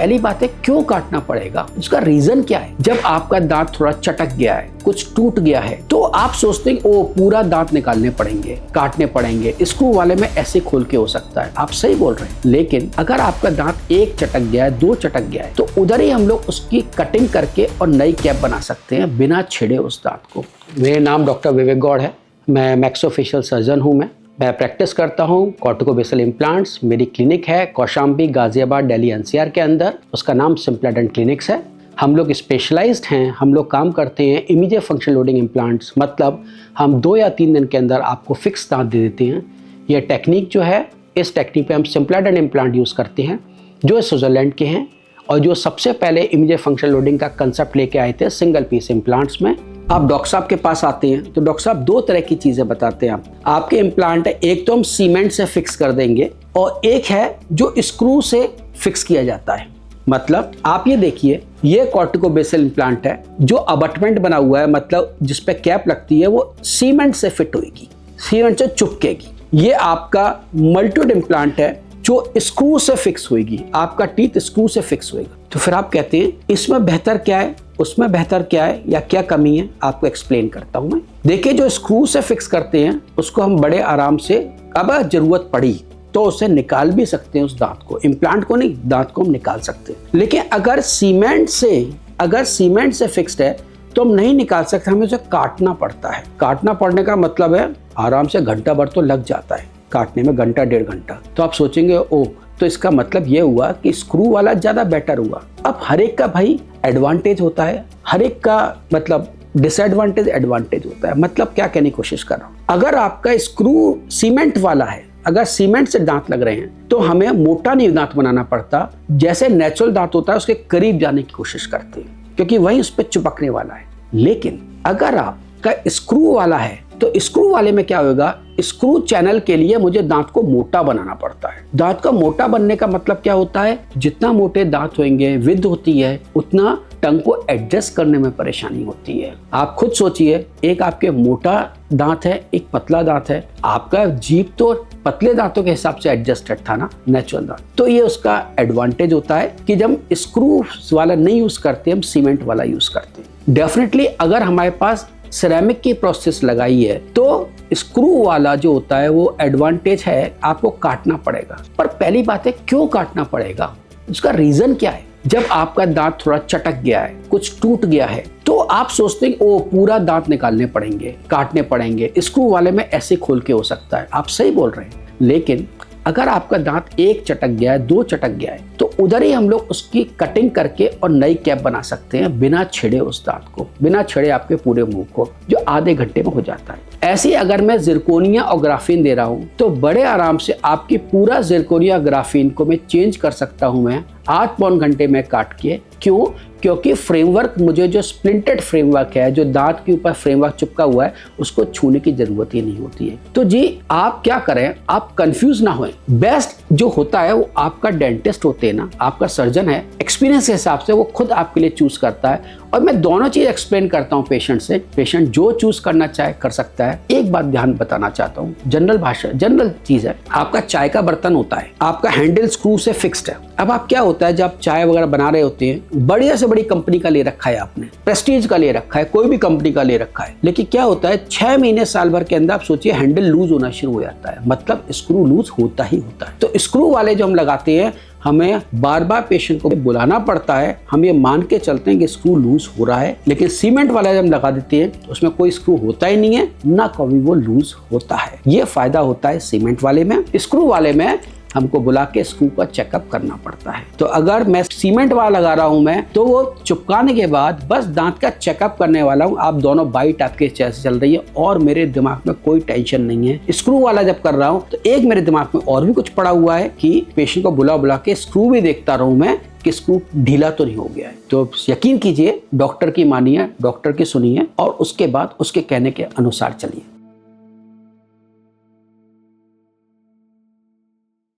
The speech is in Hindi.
पहली बात है, क्यों काटना पड़ेगा, उसका रीजन क्या है। जब आपका दांत थोड़ा चटक गया है, कुछ टूट गया है, तो आप सोचते हैं ओ पूरा दांत निकालने पड़ेंगे, काटने पड़ेंगे, स्क्रू वाले में ऐसे खोल के हो सकता है। आप सही बोल रहे हैं, लेकिन अगर आपका दांत एक चटक गया है, दो चटक गया है, तो उधर ही हम लोग उसकी कटिंग करके और नई कैप बना सकते हैं बिना छेड़े उस दांत को। मेरा नाम डॉक्टर विवेक गौड़ है, मैं मैक्सोफेशियल सर्जन हूँ। मैं प्रैक्टिस करता हूँ कॉर्टिकोबेसल इम्प्लांट्स। मेरी क्लिनिक है कौशाम्बी, गाजियाबाद, दिल्ली एनसीआर के अंदर। उसका नाम सिम्प्लाडेंट क्लिनिक्स है। हम लोग स्पेशलाइज्ड हैं, हम लोग काम करते हैं इमीडिएट फंक्शन लोडिंग इम्प्लांट्स, मतलब हम 2 या 3 दिन के अंदर आपको फिक्स दांत दे देते हैं। यह टेक्निक जो है, इस टेक्निक पे हम सिम्प्लाडेंट इम्प्लांट यूज़ करते हैं जो स्विट्जरलैंड के हैं और जो सबसे पहले इमीडिएट फंक्शन लोडिंग का कंसेप्ट लेके आए थे सिंगल पीस इम्प्लांट्स में। आप डॉक्टर साहब के पास आते हैं तो डॉक्टर साहब 2 तरह की चीज़ें बताते हैं। आपके इम्प्लांट है, एक तो हम सीमेंट से फिक्स कर देंगे और एक है जो स्क्रू से फिक्स किया जाता है। मतलब आप ये देखिए, ये कॉर्टिकोबेसल इम्प्लांट है जो अबटमेंट बना हुआ है, मतलब जिस पे कैप लगती है वो सीमेंट से फिट होगी, सीमेंट से चिपकेगी। ये आपका मल्टीवुड इम्प्लांट है जो स्क्रू से फिक्स होगी, आपका टीथ स्क्रू से फिक्स होगा। तो फिर आप कहते हैं इसमें बेहतर क्या है, उसमें बेहतर क्या है या क्या कमी है, आपको एक्सप्लेन करता हूं मैं। देखिए, जो स्क्रू से फिक्स करते हैं उसको हम बड़े आराम से, अगर जरूरत पड़ी तो उसे निकाल भी सकते हैं, उस दांत को, इम्प्लांट को नहीं, दांत को हम निकाल सकते हैं। लेकिन अगर सीमेंट से फिक्स्ड है तो हम नहीं निकाल सकते, हमें उसे काटना पड़ता है। काटना पड़ने का मतलब है आराम से घंटा भर तो लग जाता है काटने में, घंटा 1.5 घंटा। तो आप सोचेंगे ओ, तो इसका मतलब ये हुआ कि स्क्रू वाला ज्यादा बेटर हुआ। अब हर एक का भाई एडवांटेज होता है, हर एक का मतलब डिसएडवांटेज एडवांटेज होता है। मतलब क्या कहने की कोशिश कर रहा हूं, अगर आपका स्क्रू सीमेंट वाला है, अगर सीमेंट से दांत लग रहे हैं तो हमें मोटा नहीं दांत बनाना पड़ता, जैसे नेचुरल दांत होता है उसके करीब जाने की कोशिश करते हैं क्योंकि वही उस पर चिपकने वाला है। लेकिन अगर आपका स्क्रू वाला है तो स्क्रू वाले में क्या होगा, स्क्रू चैनल के लिए मुझे दांत को मोटा बनाना पड़ता है। दांत का मोटा बनने का मतलब क्या होता है, जितना मोटे दांत होंगे, विड्थ होती है, उतना टंग को एडजस्ट करने में परेशानी होती है। आप खुद सोचिए, एक आपके मोटा दांत है, एक पतला दांत है, आपका जीभ तो पतले दांतों के हिसाब से एडजस्टेड था ना, नेचुरल दांत। तो ये उसका एडवांटेज होता है कि जब स्क्रू वाला नहीं यूज करते, हम सीमेंट वाला यूज करते हैं। डेफिनेटली अगर हमारे पास सिरेमिक की प्रोसेस लगाई है तो स्क्रू वाला जो होता है वो एडवांटेज है, आपको काटना पड़ेगा। पर पहली बात है, क्यों काटना पड़ेगा, उसका रीजन क्या है। जब आपका दांत थोड़ा चटक गया है, कुछ टूट गया है, तो आप सोचते हैं ओ पूरा दांत निकालने पड़ेंगे, काटने पड़ेंगे, स्क्रू वाले में ऐसे खोल के हो सकता है। आप सही बोल रहे हैं, लेकिन अगर आपका दांत एक चटक गया है, 2 चटक गया है, तो उधर ही हम लोग उसकी कटिंग करके और नई कैप बना सकते हैं बिना छेड़े उस दांत को, बिना छेड़े आपके पूरे मुंह को, जो आधे घंटे में हो जाता है। ऐसे अगर मैं जिरकोनिया और ग्राफीन दे रहा हूं तो बड़े आराम से आपकी पूरा जिरकोनिया ग्राफीन को मैं चेंज कर सकता हूं, मैं 8 पौन घंटे में काट के। क्यों? क्योंकि फ्रेमवर्क, मुझे जो स्प्लिंटेड फ्रेमवर्क है, जो दांत के ऊपर फ्रेमवर्क चिपका हुआ है, उसको छूने की जरूरत ही नहीं होती है। तो जी आप क्या करें, आप कंफ्यूज ना होएं। बेस्ट जो होता है वो आपका डेंटिस्ट होते हैं ना, आपका सर्जन है, एक्सपीरियंस के हिसाब से वो खुद आपके लिए चूज करता है। और मैं दोनों चीज एक्सप्लेन करता हूँ पेशेंट से, पेशेंट जो चूज करना चाहे कर सकता है। एक बात ध्यान बताना चाहता हूँ, जनरल भाषा, जनरल चीज है, आपका चाय का बर्तन होता है, आपका हैंडल स्क्रू से फिक्स्ड है। अब आप क्या होता है, जब चाय वगैरह बना रहे होते हैं, बढ़िया से बड़ी कंपनी का ले रखा है आपने, प्रेस्टीज का ले रखा है, कोई भी कंपनी का ले रखा है, लेकिन क्या होता है 6 महीने साल भर के अंदर आप सोचिए हैंडल लूज होना शुरू हो जाता है, मतलब स्क्रू लूज होता ही होता है। तो स्क्रू वाले जो हम लगाते हैं, हमें बार बार पेशेंट को बुलाना पड़ता है, हम ये मान के चलते हैं कि स्क्रू लूज हो रहा है। लेकिन सीमेंट वाला जब हम लगा देते हैं उसमें कोई स्क्रू होता ही नहीं है, ना कभी वो लूज होता है। ये फायदा होता है सीमेंट वाले में। स्क्रू वाले में हमको बुला के स्क्रू का चेकअप करना पड़ता है। तो अगर मैं सीमेंट वाला लगा रहा हूं मैं, तो वो चिपकाने के बाद बस दांत का चेकअप करने वाला हूं। आप दोनों बाइट आपके चेहरे से चल रही है और मेरे दिमाग में कोई टेंशन नहीं है। स्क्रू वाला जब कर रहा हूं तो एक मेरे दिमाग में और भी कुछ पड़ा हुआ है कि पेशेंट को बुला बुला के स्क्रू भी देखता रहूं मैं कि स्क्रू ढीला तो नहीं हो गया है। तो यकीन कीजिए, डॉक्टर की मानिए, डॉक्टर की सुनिए और उसके बाद उसके कहने के अनुसार चलिए।